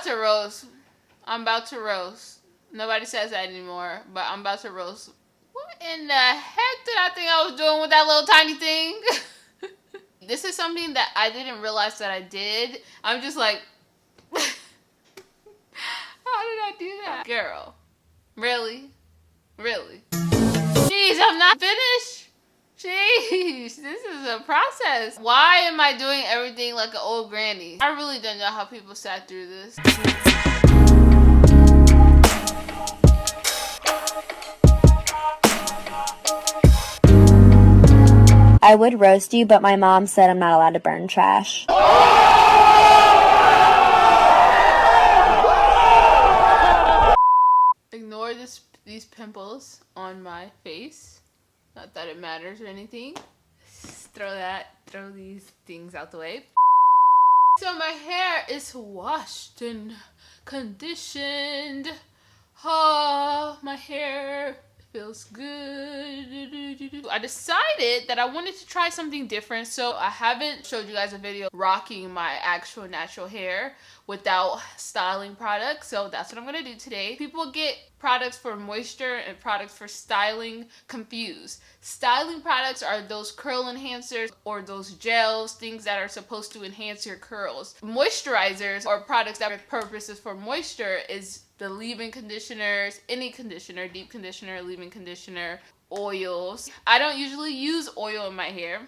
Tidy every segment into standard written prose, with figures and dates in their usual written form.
about to roast. I'm about to roast. Nobody says that anymore, but I'm about to roast. What in the heck did I think I was doing with that little tiny thing? This is something that I didn't realize that I did. I'm just like, how did I do that? Girl, really? Really? Jeez, I'm not finished. Jeez, this is a process. Why am I doing everything like an old granny? I really don't know how people sat through this. I would roast you, but my mom said I'm not allowed to burn trash. Ignore these pimples on my face. Not that it matters or anything. Just throw these things out the way. So my hair is washed and conditioned. Oh, my hair feels good. I decided that I wanted to try something different, so I haven't showed you guys a video rocking my actual natural hair without styling products, so that's what I'm gonna do today. People get products for moisture and products for styling confused. Styling products are those curl enhancers or those gels, things that are supposed to enhance your curls. Moisturizers or products that their purpose is for moisture is the leave-in conditioners, any conditioner, deep conditioner, leave-in conditioner, oils. I don't usually use oil in my hair,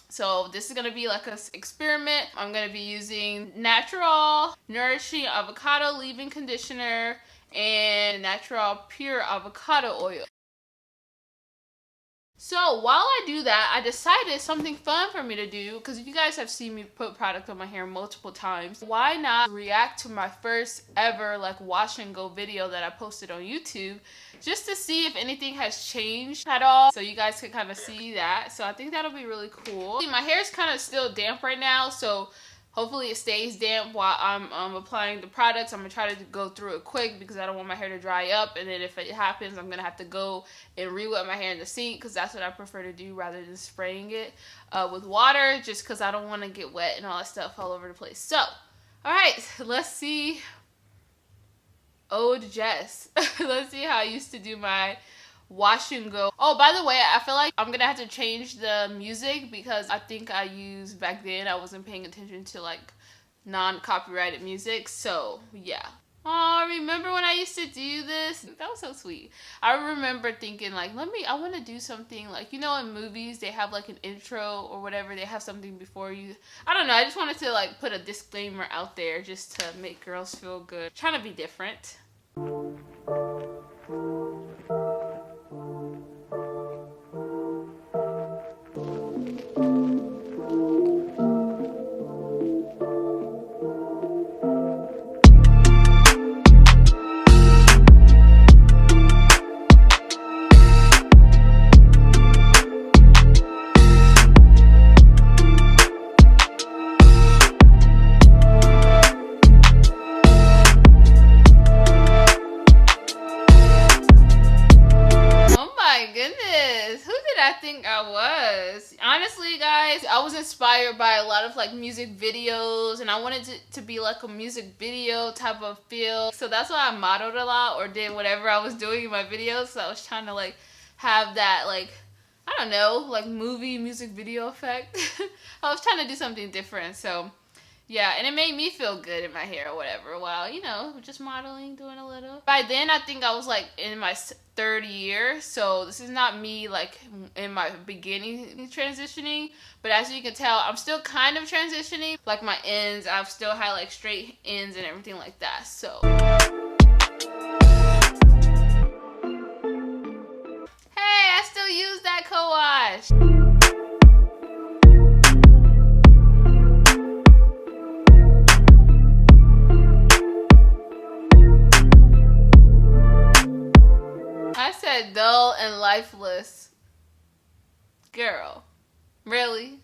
so this is gonna be like an experiment. I'm gonna be using natural nourishing avocado leave-in conditioner and natural pure avocado oil. So while I do that, I decided something fun for me to do, because you guys have seen me put product on my hair multiple times. Why not react to my first ever like wash and go video that I posted on YouTube, just to see if anything has changed at all, so you guys can kind of see that. So I think that'll be really cool. My hair is kind of still damp right now, so hopefully it stays damp while I'm applying the products. I'm going to try to go through it quick because I don't want my hair to dry up. And then if it happens, I'm going to have to go and re-wet my hair in the sink, because that's what I prefer to do rather than spraying it with water, just because I don't want to get wet and all that stuff all over the place. So, alright, let's see old Jess. Let's see how I used to do my wash and go. Oh, by the way, I feel like I'm gonna have to change the music, because I think I used back then, I wasn't paying attention to like non-copyrighted music. So yeah. Oh, remember when I used to do this? That was so sweet. I remember thinking like, I want to do something like, you know, in movies they have like an intro or whatever, they have something before you. I don't know, I just wanted to like put a disclaimer out there just to make girls feel good. Trying to be different. Honestly, guys, I was inspired by a lot of like music videos, and I wanted it to be like a music video type of feel. So that's why I modeled a lot or did whatever I was doing in my videos. So I was trying to like have that like, I don't know, like movie music video effect. I was trying to do something different. So yeah, and it made me feel good in my hair or whatever while, you know, just modeling, doing a little. By then, I think I was like in my third year, so this is not me like in my beginning transitioning, but as you can tell, I'm still kind of transitioning. Like my ends, I've still had like straight ends and everything like that, so. Hey, I still use that co-wash. I said dull and lifeless. Girl. Really?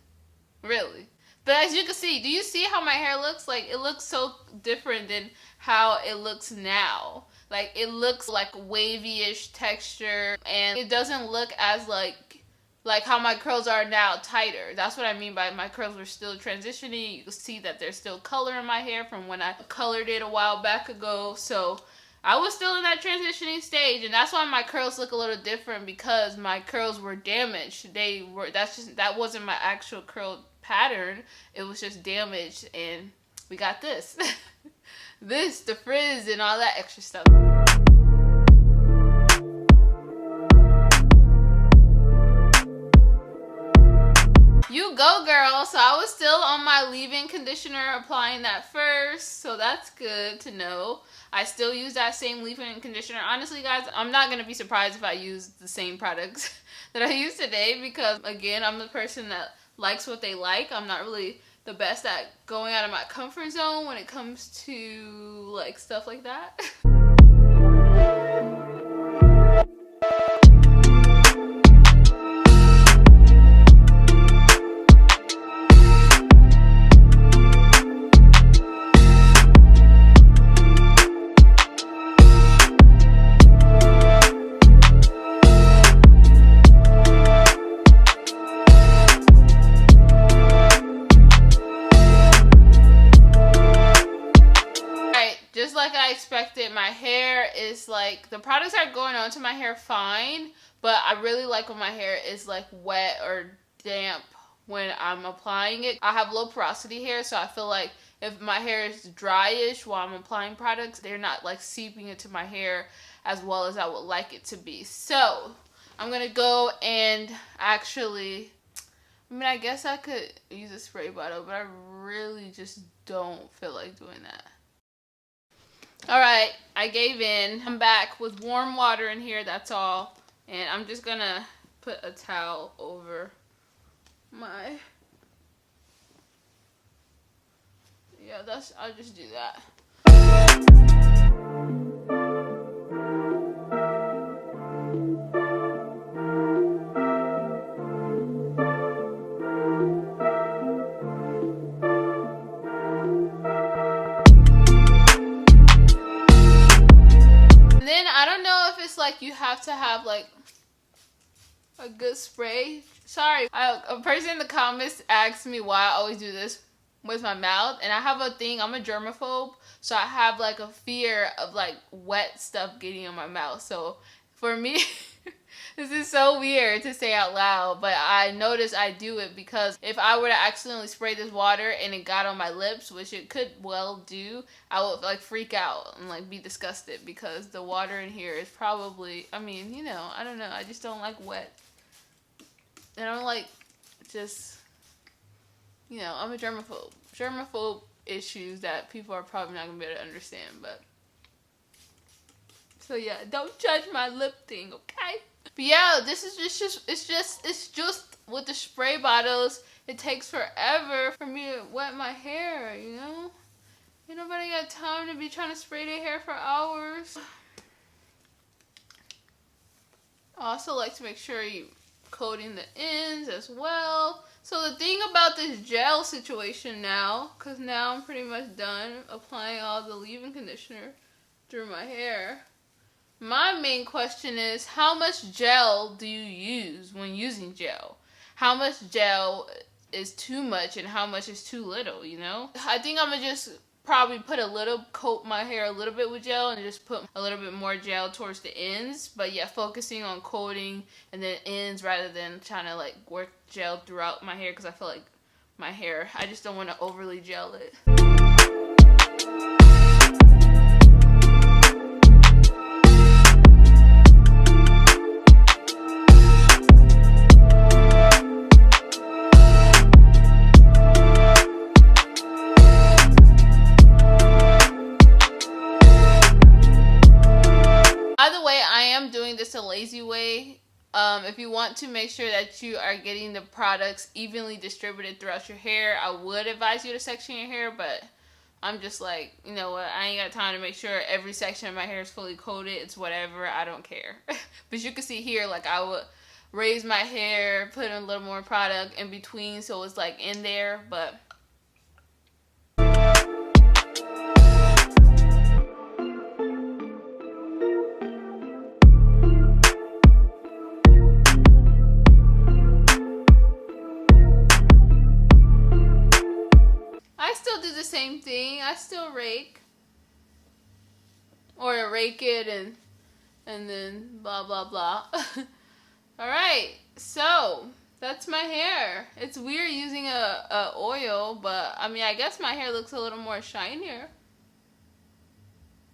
Really? But as you can see, do you see how my hair looks? Like, it looks so different than how it looks now. Like, it looks like wavy-ish texture, and it doesn't look as like like how my curls are now, tighter. That's what I mean by my curls were still transitioning. You can see that there's still color in my hair from when I colored it a while back ago. So I was still in that transitioning stage, and that's why my curls look a little different, because my curls were damaged. That wasn't my actual curl pattern. It was just damaged, and we got this. The frizz and all that extra stuff. You go, girl. So I was still on my leave-in conditioner, applying that first. So that's good to know. I still use that same leave-in conditioner. Honestly, guys, I'm not going to be surprised if I use the same products that I used today, because, again, I'm the person that likes what they like. I'm not really the best at going out of my comfort zone when it comes to, like, stuff like that. Just like I expected, my hair is like, the products are going on to my hair fine, but I really like when my hair is like wet or damp when I'm applying it. I have low porosity hair, so I feel like if my hair is dryish while I'm applying products, they're not like seeping into my hair as well as I would like it to be. So I'm gonna go and actually, I mean, I guess I could use a spray bottle, but I really just don't feel like doing that. Alright, I gave in. I'm back with warm water in here, that's all. And I'm just gonna put a towel over my... Yeah, I'll just do that. Like you have to have like a good spray. Sorry, a person in the comments asked me why I always do this with my mouth, and I have a thing, I'm a germaphobe, so I have like a fear of like wet stuff getting in my mouth. So for me, this is so weird to say out loud, but I notice I do it because if I were to accidentally spray this water and it got on my lips, which it could well do, I would like freak out and like be disgusted, because the water in here is probably, I mean, you know, I don't know, I just don't like wet. And I don't like just, you know, I'm a germaphobe. Germaphobe issues that people are probably not gonna be able to understand, but so yeah, don't judge my lip thing, okay? But yeah, this is it's just with the spray bottles, it takes forever for me to wet my hair, you know? Ain't nobody got time to be trying to spray their hair for hours. I also like to make sure you coating the ends as well. So the thing about this gel situation now, because now I'm pretty much done applying all the leave-in conditioner through my hair. My main question is, how much gel do you use when using gel? How much gel is too much and how much is too little, you know? I think I'm gonna just probably coat my hair a little bit with gel and just put a little bit more gel towards the ends. But yeah, focusing on coating and then ends rather than trying to like work gel throughout my hair, because I feel like my hair, I just don't want to overly gel it. A lazy way. If you want to make sure that you are getting the products evenly distributed throughout your hair, I would advise you to section your hair, but I'm just like, you know what, I ain't got time to make sure every section of my hair is fully coated. It's whatever, I don't care. But you can see here, like I would raise my hair, put in a little more product in between so it's like in there, but I still rake. Or rake it and then blah blah blah. Alright, so that's my hair. It's weird using a oil, but I mean I guess my hair looks a little more shinier.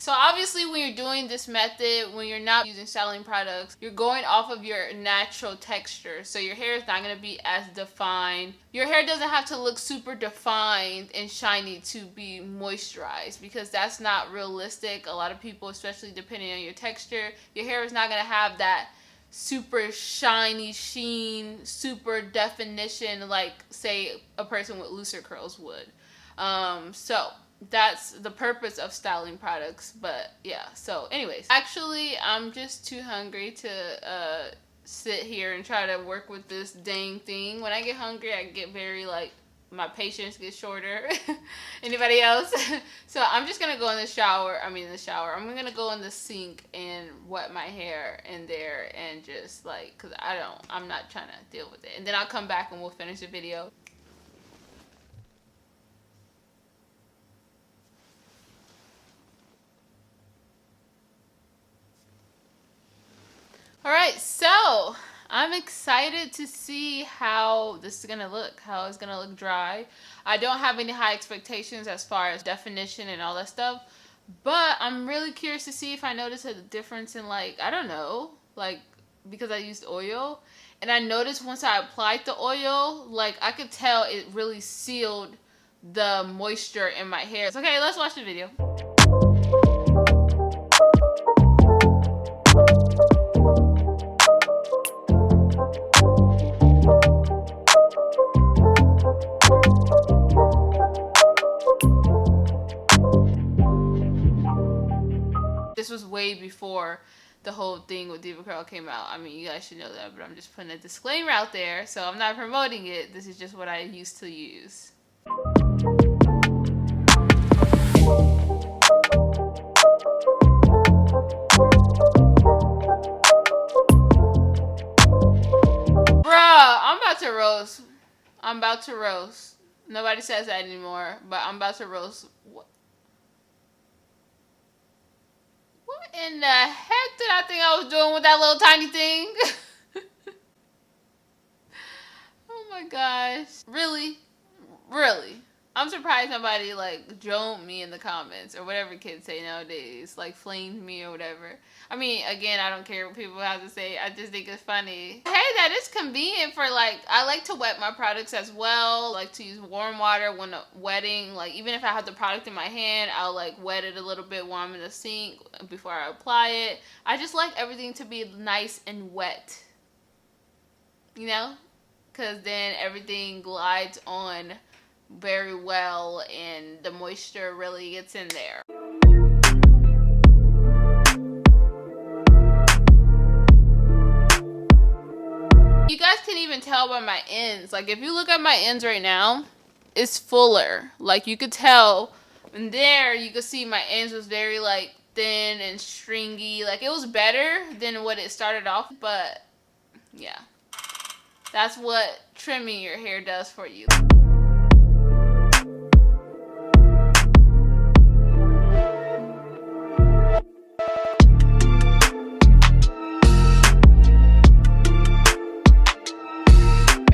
So obviously when you're doing this method, when you're not using styling products, you're going off of your natural texture. So your hair is not going to be as defined. Your hair doesn't have to look super defined and shiny to be moisturized, because that's not realistic. A lot of people, especially depending on your texture, your hair is not going to have that super shiny sheen, super definition like say a person with looser curls would. So that's the purpose of styling products. But yeah, so anyways, actually I'm just too hungry to sit here and try to work with this dang thing. When I get hungry, I get very like, my patience gets shorter. Anybody else? So I'm just gonna go in the shower. I'm gonna go in the sink and wet my hair in there and just like, cause I'm not trying to deal with it. And then I'll come back and we'll finish the video. Alright, so I'm excited to see how this is going to look, how it's going to look dry. I don't have any high expectations as far as definition and all that stuff, but I'm really curious to see if I notice a difference in like, I don't know, like because I used oil. And I noticed once I applied the oil, like I could tell it really sealed the moisture in my hair. Okay, let's watch the video. This was way before the whole thing with Diva Curl came out. I mean, you guys should know that, but I'm just putting a disclaimer out there, so I'm not promoting it. This is just what I used to use. Bruh, I'm about to roast. I'm about to roast. Nobody says that anymore, but I'm about to roast. What in the heck did I think I was doing with that little tiny thing? Oh my gosh. Really? Really? I'm surprised nobody like droned me in the comments or whatever kids say nowadays, like flamed me or whatever. I mean, again, I don't care what people have to say. I just think it's funny. Hey, that is convenient for like, I like to wet my products as well. I like to use warm water when wetting. Like even if I have the product in my hand, I'll like wet it a little bit while I'm in the sink before I apply it. I just like everything to be nice and wet, you know? Because then everything glides on very well and the moisture really gets in there. You guys can even tell by my ends. Like if you look at my ends right now, it's fuller. Like you could tell, and there you could see my ends was very like thin and stringy. Like it was better than what it started off, but yeah. That's what trimming your hair does for you.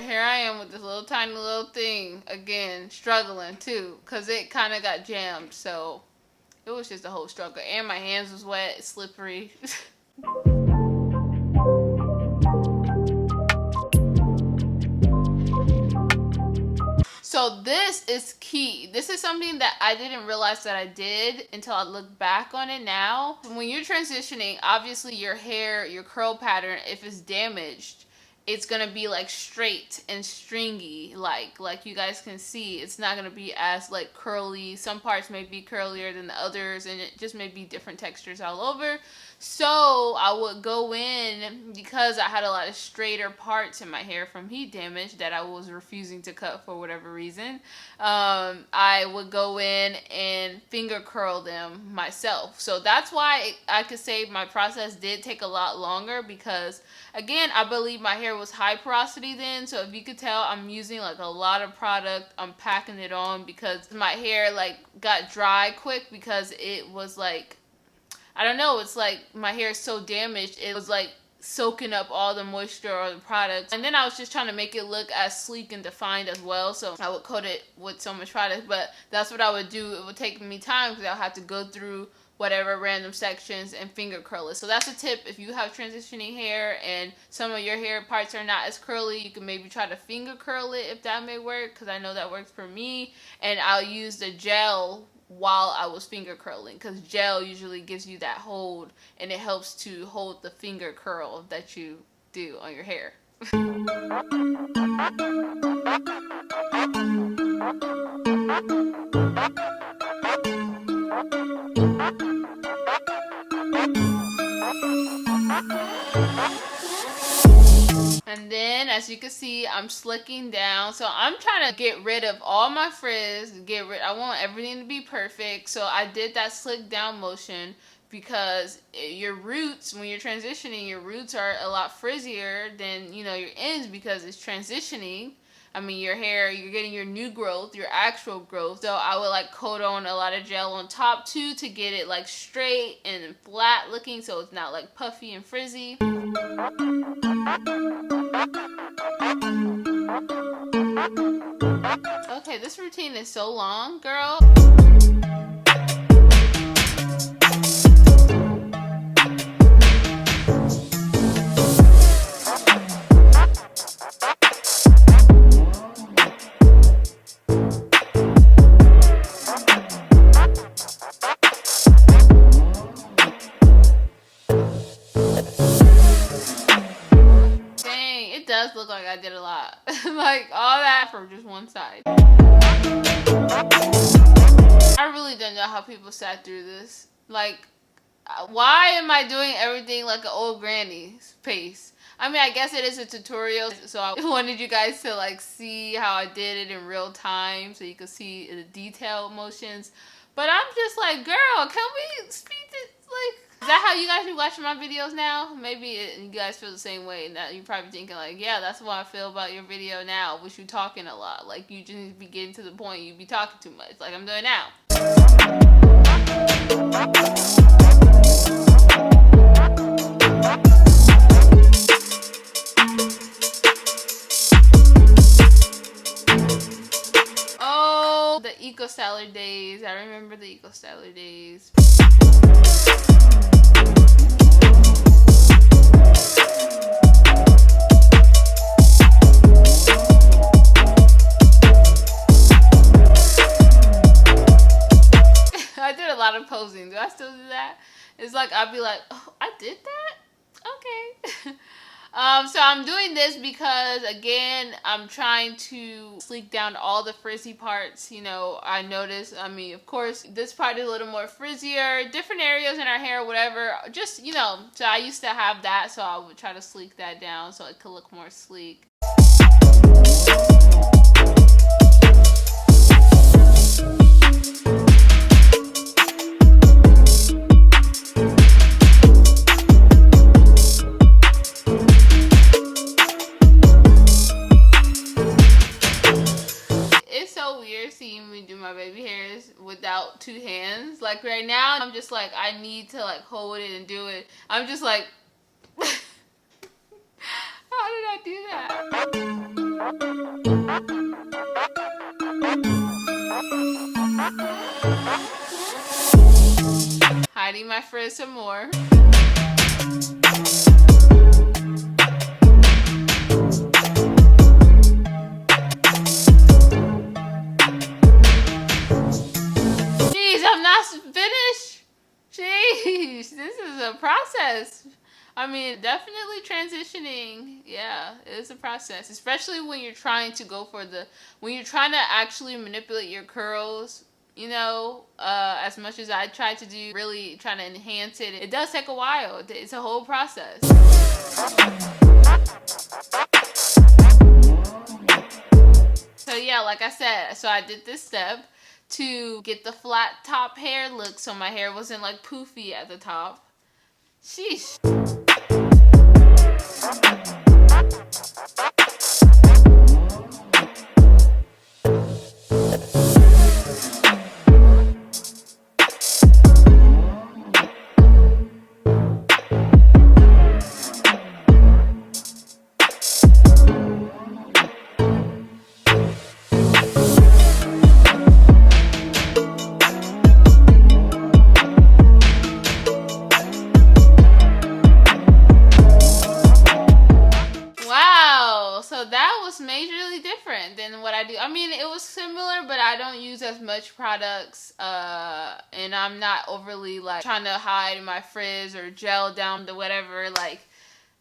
Here I am with this little tiny little thing again, struggling too, because it kind of got jammed, so it was just a whole struggle. And my hands was wet, slippery. So this is key. This is something that I didn't realize that I did until I look back on it now. When you're transitioning, obviously your hair, your curl pattern, if it's damaged, it's gonna be like straight and stringy, like you guys can see. It's not gonna be as like curly. Some parts may be curlier than the others, and it just may be different textures all over. So I would go in, because I had a lot of straighter parts in my hair from heat damage that I was refusing to cut for whatever reason. I would go in and finger curl them myself. So that's why I could say my process did take a lot longer, because again, I believe my hair hair was high porosity then, so if you could tell, I'm using like a lot of product. I'm packing it on because my hair like got dry quick because it was like, I don't know, it's like my hair is so damaged, it was like soaking up all the moisture or the products. And then I was just trying to make it look as sleek and defined as well, so I would coat it with so much product. But that's what I would do. It would take me time because I'll have to go through whatever random sections and finger curl it. So that's a tip. If you have transitioning hair and some of your hair parts are not as curly, you can maybe try to finger curl it if that may work, because I know that works for me. And I'll use the gel while I was finger curling, because gel usually gives you that hold and it helps to hold the finger curl that you do on your hair. And then, as you can see, I'm slicking down. So I'm trying to get rid of all my frizz. I want everything to be perfect. So I did that slick down motion because your roots, when you're transitioning, your roots are a lot frizzier than, you know, your ends, because it's transitioning. I mean, your hair, you're getting your new growth, your actual growth. So I would like coat on a lot of gel on top too to get it like straight and flat looking, so it's not like puffy and frizzy. Okay, this routine is so long, girl. Dang, it does look like I did a lot. Like all that for just one side. I really don't know how people sat through this. Like, why am I doing everything like an old granny's pace? I mean, I guess it is a tutorial, so I wanted you guys to like see how I did it in real time so you could see the detailed motions. But I'm just like, girl, can we speed this? Like, is that how you guys be watching my videos now? Maybe you guys feel the same way. Now you're probably thinking like, yeah, that's what I feel about your video now. Wish you talking a lot. Like, you just need to be getting to the point. You be talking too much, like I'm doing now. Oh, the Eco Styler days. I remember the Eco Styler days. I did a lot of posing. Do I still do that? It's like I'll be like, oh, I did that? Okay. So I'm doing this because, again, I'm trying to sleek down all the frizzy parts. You know, I noticed, I mean, of course, this part is a little more frizzier, different areas in our hair, whatever. Just, you know, so I used to have that, so I would try to sleek that down so it could look more sleek. Seeing me do my baby hairs without two hands. Like right now, I'm just like, I need to like hold it and do it. I'm just like, how did I do that? Hiding my frizz some more. I'm not finished. Jeez, this is a process. I mean, definitely transitioning. Yeah, it's a process, especially when you're trying to go for when you're trying to actually manipulate your curls, you know, as much as I try to do, really trying to enhance it. It does take a while. It's a whole process. So yeah, like I said, so I did this step to get the flat top hair look, so my hair wasn't like poofy at the top. Sheesh. Wow, so that was majorly different than what I do. I mean, it was similar, but I don't use as much products, and I'm not overly like trying to hide my frizz or gel down the whatever. Like,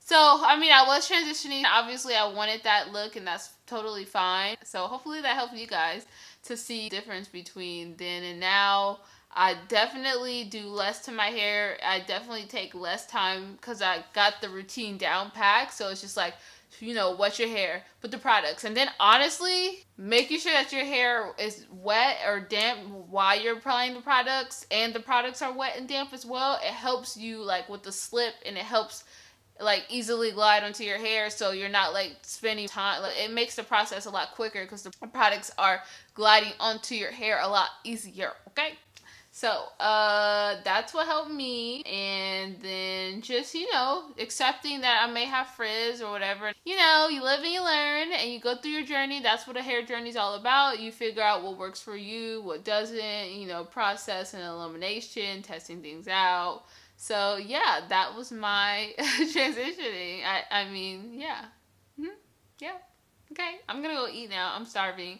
so I mean, I was transitioning. Obviously, I wanted that look, and that's totally fine. So hopefully that helped you guys to see the difference between then and now. I definitely do less to my hair. I definitely take less time because I got the routine down packed. So it's just like, you know, wet your hair, put the products. And then honestly, making sure that your hair is wet or damp while you're applying the products and the products are wet and damp as well. It helps you like with the slip, and it helps like easily glide onto your hair, so you're not like spending time. Like, it makes the process a lot quicker because the products are gliding onto your hair a lot easier. Okay. So, that's what helped me. And then just, you know, accepting that I may have frizz or whatever. You know, you live and you learn and you go through your journey. That's what a hair journey is all about. You figure out what works for you, what doesn't, you know, process and elimination, testing things out. So, yeah, that was my transitioning. I mean, yeah. Yeah. Okay, I'm gonna go eat now. I'm starving.